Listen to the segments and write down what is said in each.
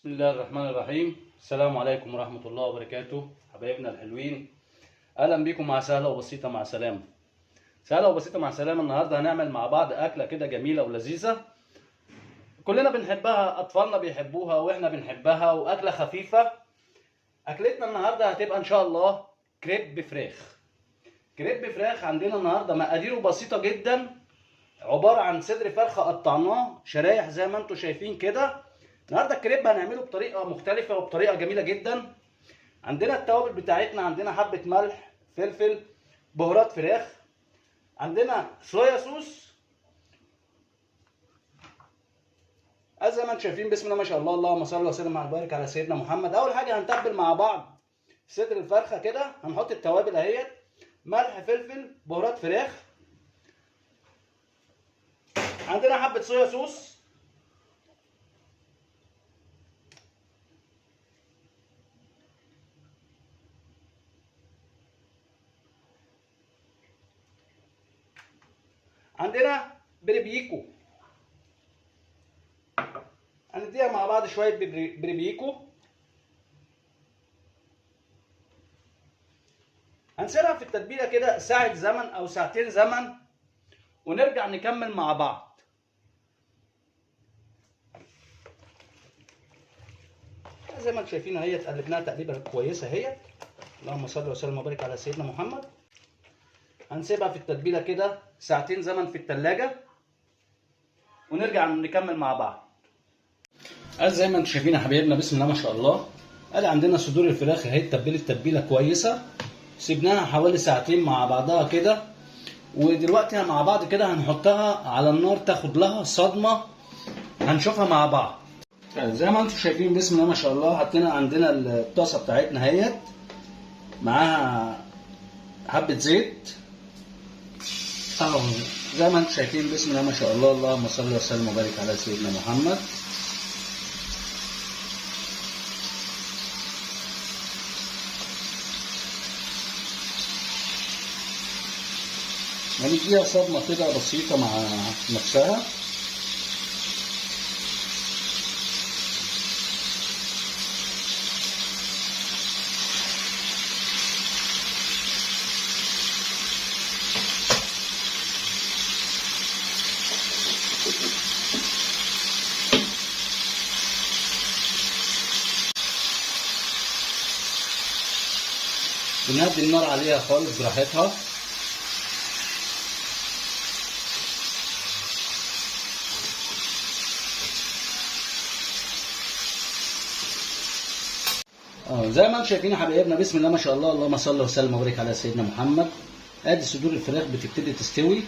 بسم الله الرحمن الرحيم. السلام عليكم ورحمة الله وبركاته حبايبنا الحلوين. أهلا بيكم مع سهلة وبسيطة مع سلامة. سهلة وبسيطة مع سلامة. النهاردة هنعمل مع بعض أكلة كده جميلة ولذيذة كلنا بنحبها، أطفالنا بيحبوها وإحنا بنحبها، وأكلة خفيفة. أكلتنا النهاردة هتبقى إن شاء الله كريب بفراخ. كريب بفراخ عندنا النهاردة مقاديره بسيطة جدا، عبارة عن صدر فرخة قطعناه شرايح زي ما انتم شايفين كده. النهارده الكريب هنعمله بطريقه مختلفه وبطريقه جميله جدا. عندنا التوابل بتاعتنا، عندنا حبه ملح، فلفل، بهارات فراخ، عندنا صويا صوص. زي ما انتم شايفين بسم الله ما شاء الله، اللهم صل وسلم وبارك على سيدنا محمد. اول حاجه هنتبل مع بعض صدر الفرخه كده. هنحط التوابل اهيت: ملح، فلفل، بهارات فراخ، عندنا حبه صويا صوص، عندنا بريبيكو. هنديها مع بعض شويه بريبيكو. هنسيبها في التتبيله كده ساعه زمن او ساعتين زمن، ونرجع نكمل مع بعض. زي ما انتم شايفين اهي قلبناها تقليبه كويسه اهي، اللهم صل وسلم وبارك على سيدنا محمد. هنسيبها في التتبيله كده ساعتين زمن في التلاجة، ونرجع نكمل مع بعض. زي ما انتم شايفين يا حبايبنا بسم الله ما شاء الله، ادي عندنا صدور الفراخ اهي اتبلت تتبيله كويسه، سيبناها حوالي ساعتين مع بعضها كده. ودلوقتي مع بعض كده هنحطها على النار تاخد لها صدمه، هنشوفها مع بعض. زي ما انتم شايفين بسم الله ما شاء الله، حطينا عندنا الطاسه بتاعتنا اهيت، معاها حبه زيت اهو. زي ما انتم شايفين بسم الله ما شاء الله، اللهم صل وسلم وبارك على سيدنا محمد. هنديها صدمه كده بسيطه مع نفسها. بنهدي النار عليها خالص براحتها. زي ما انتم شايفين يا حبايبنا بسم الله ما شاء الله، اللهم صل وسلم وبارك على سيدنا محمد. ادي صدور الفراخ بتبتدي تستوي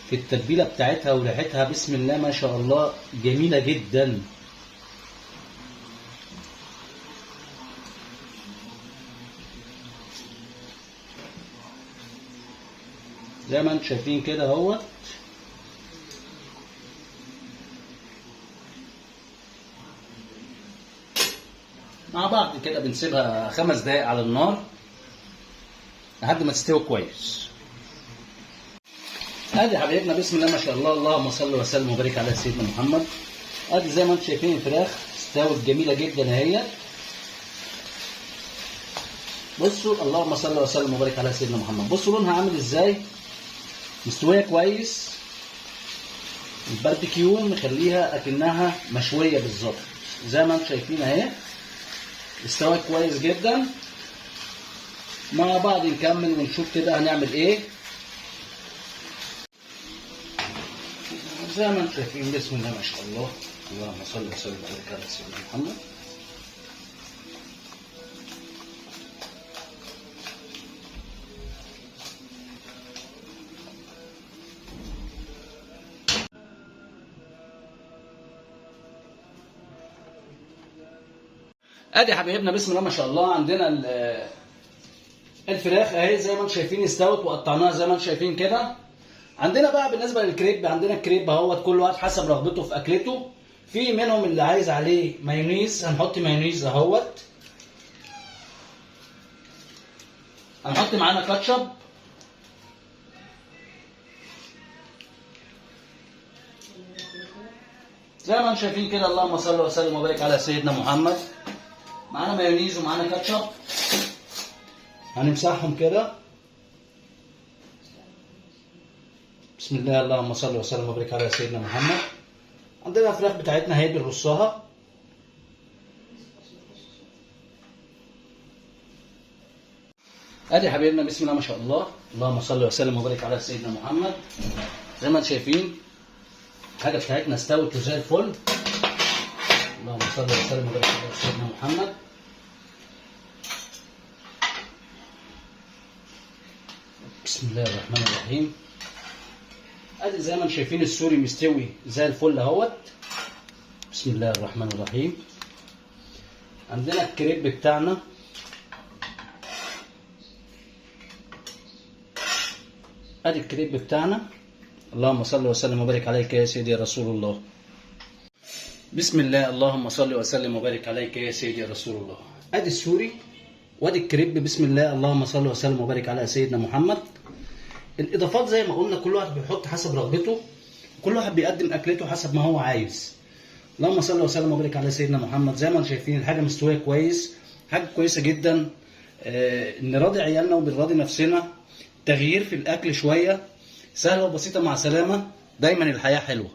في التتبيله بتاعتها، وريحتها بسم الله ما شاء الله جميله جدا. زي ما انتم شايفين كده اهوت. مع بعض كده بنسيبها 5 دقايق على النار لحد ما تستوي كويس. ادي حبايبنا بسم الله ما شاء الله، اللهم صل وسلم وبارك على سيدنا محمد. ادي زي ما انتم شايفين الفراخ استوت جميله جدا اهي. بصوا اللهم صل وسلم وبارك على سيدنا محمد، بصوا لونها عامل ازاي، مستويه كويس. الباربيكيو مخليها اكنها مشويه بالظبط. زي ما انتم شايفين اهي استوت كويس جدا. مع بعض نكمل ونشوف كده هنعمل ايه. زي ما انتم شايفين بسم الله ما شاء الله، اللهم صل وسلم وبارك على سيدنا محمد. ادي حبايبنا بسم الله ما شاء الله، عندنا الفراخ اهي زي ما انتم شايفين استوت، وقطعناها زي ما انتم شايفين كده. عندنا بقى بالنسبه للكريب، عندنا الكريب اهوت كل واحد حسب رغبته في اكلته. في منهم اللي عايز عليه مايونيز، هنحط مايونيز اهوت. هنحط معانا كاتشب، زي ما انتم شايفين كده، اللهم صل وسلم وبارك على سيدنا محمد. معانا مايونيز ومعانا كاتشب، هنمسحهم كده. بسم الله، اللهم صل وسلم وبارك على سيدنا محمد. عندنا الفراخ بتاعتنا اهي بنرصها. ادي حبايبنا، بسم الله ما شاء الله، اللهم صل وسلم وبارك على سيدنا محمد. زي ما انتم شايفين الحاجه بتاعتنا استوت وزي الفل. اللهم صل وسلم وبارك على سيدنا محمد. بسم الله الرحمن الرحيم. ادي زي ما انتم شايفين السوري مستوي زي الفل اهوت. بسم الله الرحمن الرحيم. عندنا الكريب بتاعنا، ادي الكريب بتاعنا. اللهم صل وسلم وبارك عليك يا سيدي يا رسول الله. بسم الله، اللهم صل وسلم وبارك عليك يا سيدي يا رسول الله. ادي السوري وادي الكريب. بسم الله، اللهم صل وسلم وبارك على سيدنا محمد. الاضافات زي ما قلنا كل واحد بيحط حسب رغبته، كل واحد بيقدم اكلته حسب ما هو عايز. اللهم صل وسلم وبارك على سيدنا محمد. زي ما انتم شايفين الحاجه مستويه كويس، حاجه كويسه جدا. نراضي عيالنا وبنراضي نفسنا. تغيير في الاكل شويه، سهله وبسيطه مع سلامه. دايما الحياه حلوه.